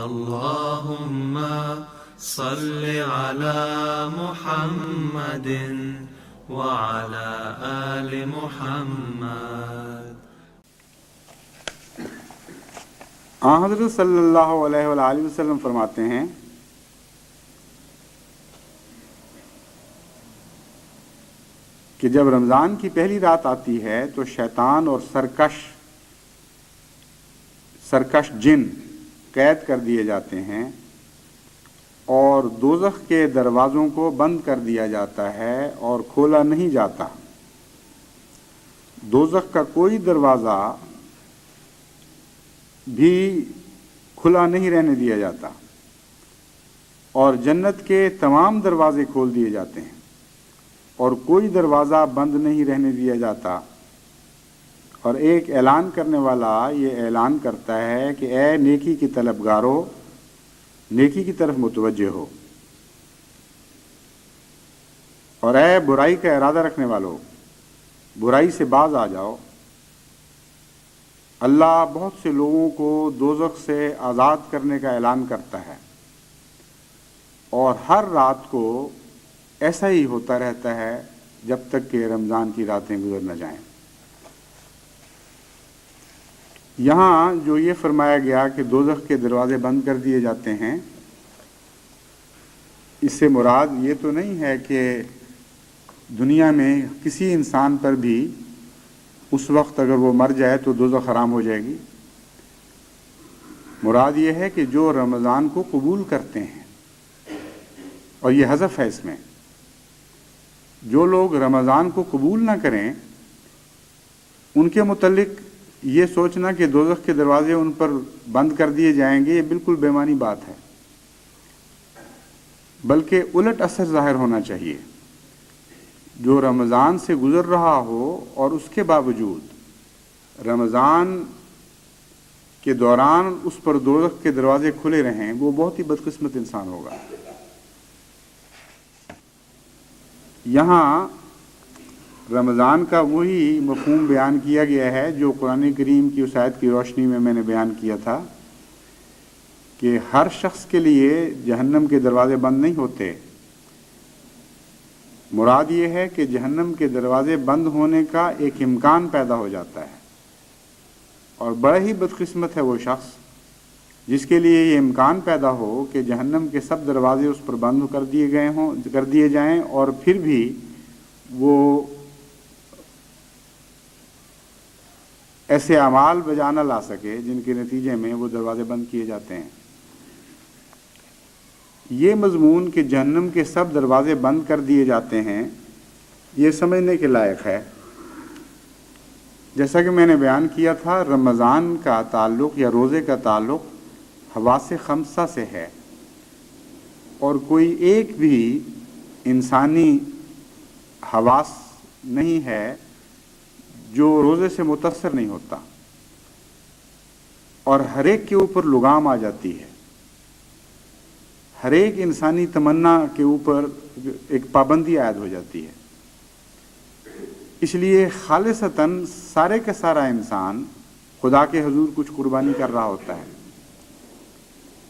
اللهم صل على محمد وعلى آل محمد۔ حضرت صلی اللہ علیہ وآلہ وسلم فرماتے ہیں کہ جب رمضان کی پہلی رات آتی ہے تو شیطان اور سرکش جن قید کر دیے جاتے ہیں اور دوزخ کے دروازوں کو بند کر دیا جاتا ہے اور کھولا نہیں جاتا۔ دوزخ کا کوئی دروازہ بھی کھلا نہیں رہنے دیا جاتا اور جنت کے تمام دروازے کھول دیے جاتے ہیں اور کوئی دروازہ بند نہیں رہنے دیا جاتا۔ اور ایک اعلان کرنے والا یہ اعلان کرتا ہے کہ اے نیکی کی طلبگارو، نیکی کی طرف متوجہ ہو، اور اے برائی کا ارادہ رکھنے والو، برائی سے باز آ جاؤ۔ اللہ بہت سے لوگوں کو دوزخ سے آزاد کرنے کا اعلان کرتا ہے اور ہر رات کو ایسا ہی ہوتا رہتا ہے جب تک کہ رمضان کی راتیں گزر نہ جائیں۔ یہاں جو یہ فرمایا گیا کہ دوزخ کے دروازے بند کر دیے جاتے ہیں، اس سے مراد یہ تو نہیں ہے کہ دنیا میں کسی انسان پر بھی اس وقت اگر وہ مر جائے تو دوزخ حرام ہو جائے گی۔ مراد یہ ہے کہ جو رمضان کو قبول کرتے ہیں، اور یہ حذف ہے اس میں، جو لوگ رمضان کو قبول نہ کریں ان کے متعلق یہ سوچنا کہ دوزخ کے دروازے ان پر بند کر دیے جائیں گے، یہ بالکل بے معنی بات ہے، بلکہ الٹ اثر ظاہر ہونا چاہیے۔ جو رمضان سے گزر رہا ہو اور اس کے باوجود رمضان کے دوران اس پر دوزخ کے دروازے کھلے رہیں، وہ بہت ہی بدقسمت انسان ہوگا۔ یہاں رمضان کا وہی مفہوم بیان کیا گیا ہے جو قرآن کریم کی اس آیت کی روشنی میں نے بیان کیا تھا کہ ہر شخص کے لیے جہنم کے دروازے بند نہیں ہوتے۔ مراد یہ ہے کہ جہنم کے دروازے بند ہونے کا ایک امکان پیدا ہو جاتا ہے، اور بڑا ہی بدقسمت ہے وہ شخص جس کے لیے یہ امکان پیدا ہو کہ جہنم کے سب دروازے اس پر بند کر دیے جائیں اور پھر بھی وہ ایسے اعمال بجا نہ لا سکے جن کے نتیجے میں وہ دروازے بند کیے جاتے ہیں۔ یہ مضمون کہ جہنم کے سب دروازے بند کر دیے جاتے ہیں، یہ سمجھنے کے لائق ہے۔ جیسا کہ میں نے بیان کیا تھا، رمضان کا تعلق یا روزے کا تعلق حواس خمسہ سے ہے، اور کوئی ایک بھی انسانی حواس نہیں ہے جو روزے سے متاثر نہیں ہوتا، اور ہر ایک کے اوپر لگام آ جاتی ہے، ہر ایک انسانی تمنا کے اوپر ایک پابندی عائد ہو جاتی ہے۔ اس لیے خالصتاً سارے کا سارا انسان خدا کے حضور کچھ قربانی کر رہا ہوتا ہے،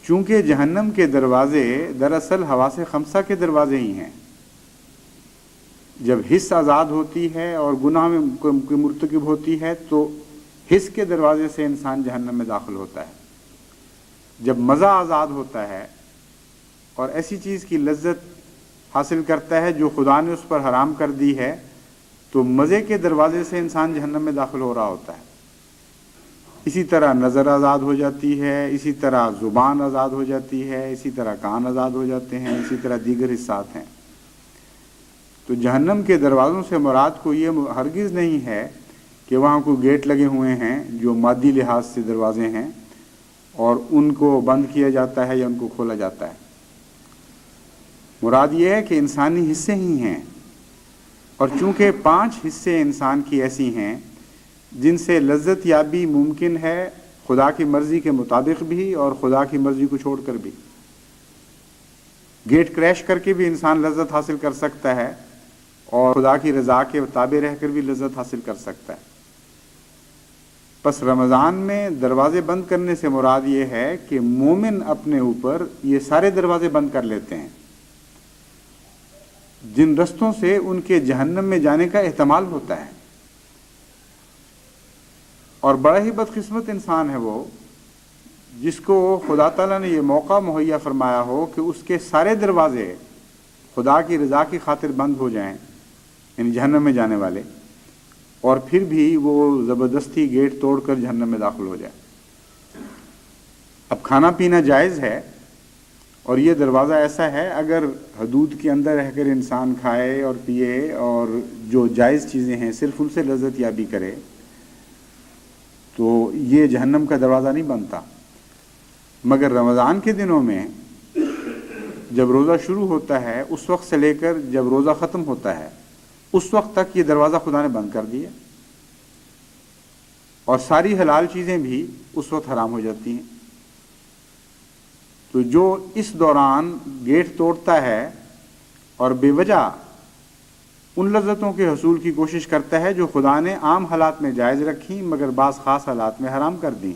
چونکہ جہنم کے دروازے دراصل حواس خمسہ کے دروازے ہی ہیں۔ جب حس آزاد ہوتی ہے اور گناہ میں مرتکب ہوتی ہے تو حس کے دروازے سے انسان جہنم میں داخل ہوتا ہے۔ جب مزہ آزاد ہوتا ہے اور ایسی چیز کی لذت حاصل کرتا ہے جو خدا نے اس پر حرام کر دی ہے، تو مزے کے دروازے سے انسان جہنم میں داخل ہو رہا ہوتا ہے۔ اسی طرح نظر آزاد ہو جاتی ہے، اسی طرح زبان آزاد ہو جاتی ہے، اسی طرح کان آزاد ہو جاتے ہیں، اسی طرح دیگر حصات ہیں۔ تو جہنم کے دروازوں سے مراد کو یہ ہرگز نہیں ہے کہ وہاں کوئی گیٹ لگے ہوئے ہیں جو مادی لحاظ سے دروازے ہیں اور ان کو بند کیا جاتا ہے یا ان کو کھولا جاتا ہے۔ مراد یہ ہے کہ انسانی حصے ہی ہیں، اور چونکہ 5 حصے انسان کی ایسی ہیں جن سے لذت یابی ممکن ہے، خدا کی مرضی کے مطابق بھی اور خدا کی مرضی کو چھوڑ کر بھی۔ گیٹ کریش کر کے بھی انسان لذت حاصل کر سکتا ہے اور خدا کی رضا کے تابع رہ کر بھی لذت حاصل کر سکتا ہے۔ پس رمضان میں دروازے بند کرنے سے مراد یہ ہے کہ مومن اپنے اوپر یہ سارے دروازے بند کر لیتے ہیں جن رستوں سے ان کے جہنم میں جانے کا احتمال ہوتا ہے. اور بڑا ہی بدقسمت انسان ہے وہ جس کو خدا تعالیٰ نے یہ موقع مہیا فرمایا ہو کہ اس کے سارے دروازے خدا کی رضا کی خاطر بند ہو جائیں، یعنی جہنم میں جانے والے، اور پھر بھی وہ زبردستی گیٹ توڑ کر جہنم میں داخل ہو جائے. اب کھانا پینا جائز ہے اور یہ دروازہ ایسا ہے اگر حدود کے اندر رہ کر انسان کھائے اور پیے اور جو جائز چیزیں ہیں صرف ان سے لذت یابی کرے تو یہ جہنم کا دروازہ نہیں بنتا. مگر رمضان کے دنوں میں جب روزہ شروع ہوتا ہے اس وقت سے لے کر جب روزہ ختم ہوتا ہے اس وقت تک یہ دروازہ خدا نے بند کر دیا اور ساری حلال چیزیں بھی اس وقت حرام ہو جاتی ہیں. تو جو اس دوران گیٹ توڑتا ہے اور بے وجہ ان لذتوں کے حصول کی کوشش کرتا ہے جو خدا نے عام حالات میں جائز رکھی مگر بعض خاص حالات میں حرام کر دیں،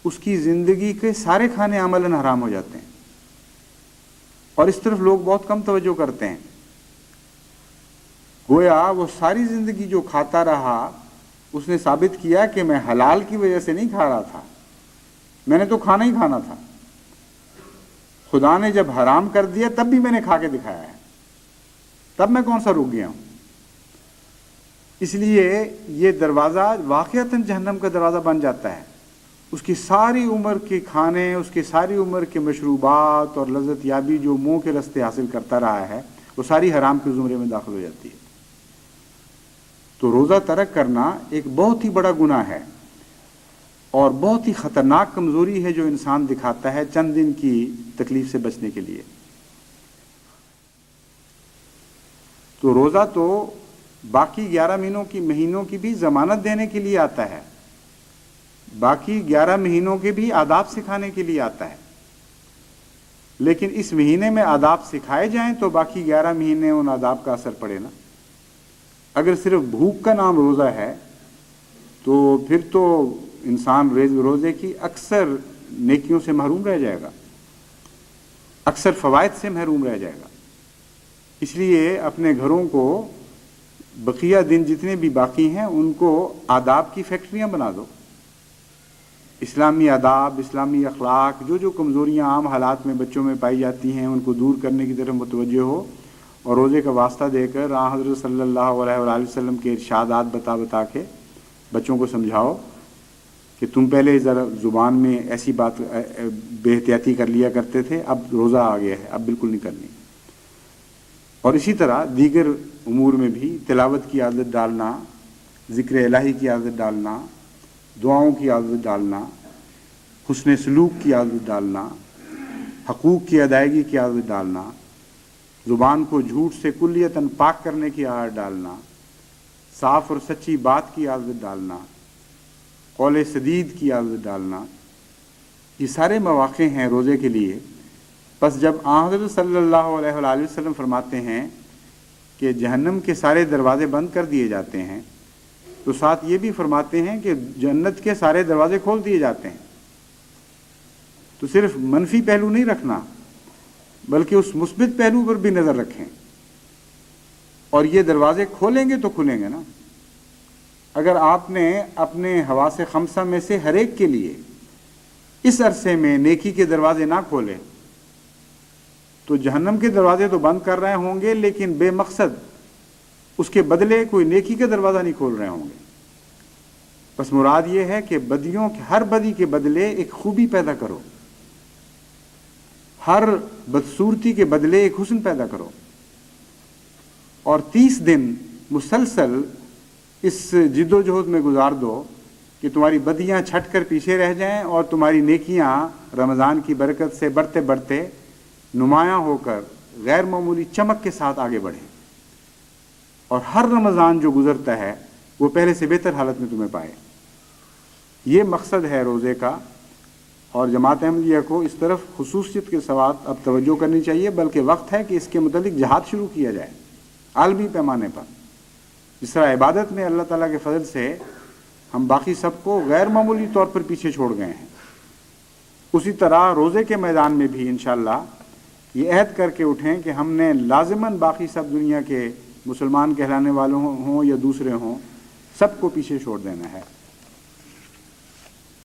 اس کی زندگی کے سارے کھانے عملاً حرام ہو جاتے ہیں. اور اس طرف لوگ بہت کم توجہ کرتے ہیں. گویا وہ ساری زندگی جو کھاتا رہا اس نے ثابت کیا کہ میں حلال کی وجہ سے نہیں کھا رہا تھا، میں نے تو کھانا ہی کھانا تھا. خدا نے جب حرام کر دیا تب بھی میں نے کھا کے دکھایا ہے، تب میں کون سا رک گیا ہوں. اس لیے یہ دروازہ واقعتاً جہنم کا دروازہ بن جاتا ہے. اس کی ساری عمر کے کھانے، اس کی ساری عمر کے مشروبات اور لذت یابی جو منہ کے رستے حاصل کرتا رہا ہے وہ ساری حرام کے زمرے میں داخل ہو جاتی ہے. تو روزہ ترک کرنا ایک بہت ہی بڑا گناہ ہے اور بہت ہی خطرناک کمزوری ہے جو انسان دکھاتا ہے چند دن کی تکلیف سے بچنے کے لیے. تو روزہ تو باقی 11 مہینوں کی بھی ضمانت دینے کے لیے آتا ہے، باقی 11 مہینوں کے بھی آداب سکھانے کے لیے آتا ہے. لیکن اس مہینے میں آداب سکھائے جائیں تو باقی 11 مہینے ان آداب کا اثر پڑے نا. اگر صرف بھوک کا نام روزہ ہے تو پھر تو انسان روزے کی اکثر نیکیوں سے محروم رہ جائے گا، اکثر فوائد سے محروم رہ جائے گا. اس لیے اپنے گھروں کو بقیہ دن جتنے بھی باقی ہیں ان کو آداب کی فیکٹریاں بنا دو. اسلامی آداب، اسلامی اخلاق، جو کمزوریاں عام حالات میں بچوں میں پائی جاتی ہیں ان کو دور کرنے کی طرف متوجہ ہو اور روزے کا واسطہ دے کر حضرت صلی اللہ علیہ وآلہ وسلم کے ارشادات بتا کے بچوں کو سمجھاؤ کہ تم پہلے ذرا زبان میں ایسی بات بے احتیاطی کر لیا کرتے تھے، اب روزہ آ گیا ہے، اب بالکل نہیں کرنی. اور اسی طرح دیگر امور میں بھی تلاوت کی عادت ڈالنا، ذکر الہی کی عادت ڈالنا، دعاؤں کی عادت ڈالنا، حسن سلوک کی عادت ڈالنا، حقوق کی ادائیگی کی عادت ڈالنا، زبان کو جھوٹ سے کلیتاً پاک کرنے کی عادت ڈالنا، صاف اور سچی بات کی عادت ڈالنا، قول سدید کی عادت ڈالنا، یہ سارے مواقع ہیں روزے کے لیے. بس جب حضرت صلی اللہ علیہ وآلہ وسلم فرماتے ہیں کہ جہنم کے سارے دروازے بند کر دیے جاتے ہیں تو ساتھ یہ بھی فرماتے ہیں کہ جنت کے سارے دروازے کھول دیے جاتے ہیں. تو صرف منفی پہلو نہیں رکھنا بلکہ اس مثبت پہلو پر بھی نظر رکھیں. اور یہ دروازے کھولیں گے تو کھلیں گے نا. اگر آپ نے اپنے حواس خمسہ میں سے ہر ایک کے لیے اس عرصے میں نیکی کے دروازے نہ کھولے تو جہنم کے دروازے تو بند کر رہے ہوں گے لیکن بے مقصد اس کے بدلے کوئی نیکی کا دروازہ نہیں کھول رہے ہوں گے. بس مراد یہ ہے کہ بدیوں ہر بدی کے بدلے ایک خوبی پیدا کرو، ہر بدصورتی کے بدلے ایک حسن پیدا کرو، اور 30 دن مسلسل اس جد و جہد میں گزار دو کہ تمہاری بدیاں چھٹ کر پیچھے رہ جائیں اور تمہاری نیکیاں رمضان کی برکت سے بڑھتے بڑھتے نمایاں ہو کر غیر معمولی چمک کے ساتھ آگے بڑھیں، اور ہر رمضان جو گزرتا ہے وہ پہلے سے بہتر حالت میں تمہیں پائے. یہ مقصد ہے روزے کا. اور جماعت احمدیہ کو اس طرف خصوصیت کے ساتھ اب توجہ کرنی چاہیے، بلکہ وقت ہے کہ اس کے متعلق جہاد شروع کیا جائے عالمی پیمانے پر. جس طرح عبادت میں اللہ تعالیٰ کے فضل سے ہم باقی سب کو غیر معمولی طور پر پیچھے چھوڑ گئے ہیں۔ اسی طرح روزے کے میدان میں بھی انشاءاللہ یہ عہد کر کے اٹھیں کہ ہم نے لازماً باقی سب دنیا کے مسلمان کہلانے والوں ہوں یا دوسرے ہوں، سب کو پیچھے چھوڑ دینا ہے۔